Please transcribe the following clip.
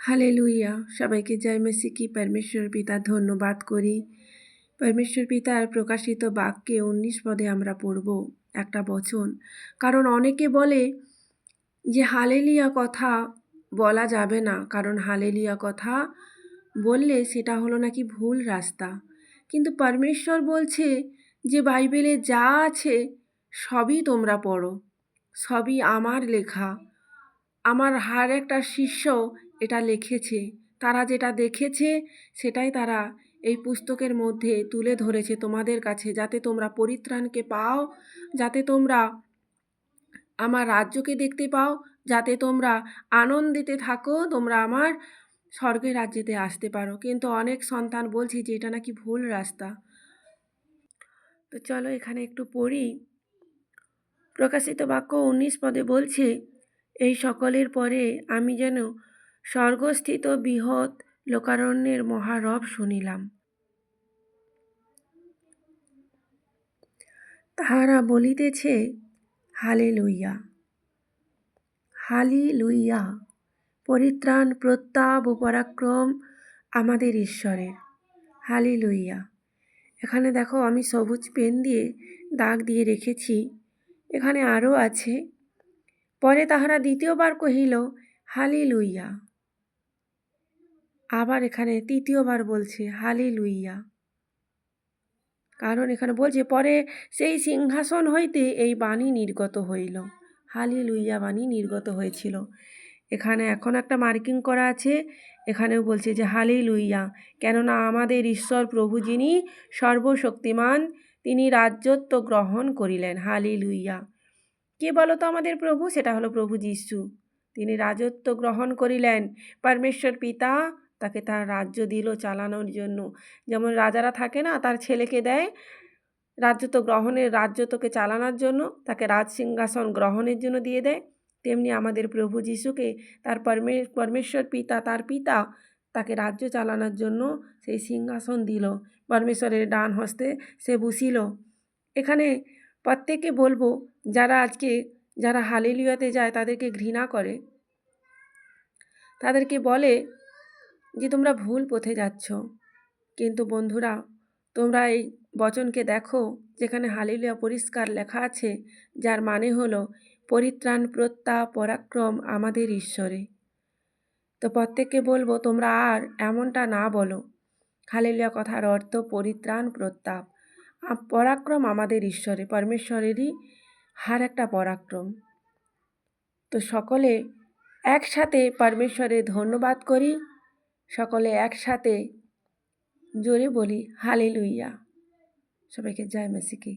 Hallelujah. সবাইকে জয় Messi কি পরমেশ্বর পিতা ধন্যবাদ করি। পরমেশ্বর পিতার প্রকাশিত বাক্যে 19 পদে আমরা পড়ব একটা বচন। কারণ অনেকে বলে যে হালেলুয়া কথা বলা যাবে না, কারণ হালেলুয়া কথা বললে সেটা হলো নাকি ভুল রাস্তা। কিন্তু পরমেশ্বর বলছে যে বাইবেলে যা আছে সবই তোমরা পড়ো, সবই আমার লেখা। আমার হার একটা শিষ্য এটা লিখেছে, তারা যেটা দেখেছে সেটাই তারা এই পুস্তকের মধ্যে তুলে ধরেছে তোমাদের কাছে, যাতে তোমরা পরিত্রাণকে পাও, যাতে তোমরা আমার রাজ্যকে দেখতে পাও, যাতে তোমরা আনন্দিতে থাকো, তোমরা আমার স্বর্গের রাজ্যেতে আসতে পারো। কিন্তু অনেক সন্তান বলছে যে এটা নাকি ভুল রাস্তা। তো চলো এখানে একটু পড়ি। প্রকাশিত বাক্য 19 পদে বলছে, এই সকলের পরে আমি যেন স্বর্গস্থিত বৃহৎ লোকারণ্যের মহারব শুনিলাম। তাহারা বলিতেছে, হালেলুইয়া, হালেলুইয়া, পরিত্রাণ, প্রতাপ ও পরাক্রম আমাদের ঈশ্বরের। হালেলুইয়া। এখানে দেখো আমি সবুজ পেন দিয়ে দাগ দিয়ে রেখেছি, এখানে আরও আছে। পরে তাহারা দ্বিতীয়বার কহিল, হালেলুইয়া। আবার এখানে তৃতীয়বার বলছে হালেলুইয়া। কারণ এখানে বলছে পরে সেই সিংহাসন হইতে এই বাণী নির্গত হইল। হালেলুইয়া বাণী নির্গত হয়েছিল। এখানে এখন একটা মার্কিং করা আছে, এখানেও বলছে যে হালেলুইয়া, কেননা আমাদের ঈশ্বর প্রভু যিনি সর্বশক্তিমান, তিনি রাজত্ব গ্রহণ করিলেন। হালেলুইয়া। কে বলো তো আমাদের প্রভু? সেটা হলো প্রভু যীশু। তিনি রাজত্ব গ্রহণ করিলেন। পরমেশ্বর পিতা তাকে তার রাজ্য দিল চালানোর জন্য। যেমন রাজারা থাকে না, তার ছেলেকে দেয় রাজ্যত্ব গ্রহণের, রাজ্যত্বকে চালানোর জন্য, তাকে রাজ সিংহাসন গ্রহণের জন্য দিয়ে দেয়, তেমনি আমাদের প্রভু যীশুকে তার পরমেশ্বর পিতা, তার পিতা তাকে রাজ্য চালানোর জন্য সেই সিংহাসন দিল, পরমেশ্বরের ডান হস্তে সে বসিল। এখানে প্রত্যেককে বলবো, যারা হালেলুয়াতে যায় তাদেরকে ঘৃণা করে, তাদেরকে বলে যে তোমরা ভুল পথে যাচ্ছ। কিন্তু বন্ধুরা, তোমরা এই বচনকে দেখো, যেখানে হালেলুয়া পরিষ্কার লেখা আছে, যার মানে হলো পরিত্রাণ, প্রতাপ, পরাক্রম আমাদের ঈশ্বরে। তো প্রত্যেককে বলবো তোমরা আর এমনটা না বলো। হালেলুয়া কথার অর্থ পরিত্রাণ, প্রতাপ, পরাক্রম আমাদের ঈশ্বরে, পরমেশ্বরেরই হার একটা পরাক্রম। তো সকলে একসাথে পরমেশ্বরের ধন্যবাদ করি, সকলে একসাথে জোরে বলি হালেলুইয়া। সবাইকে জয় মেসি কি।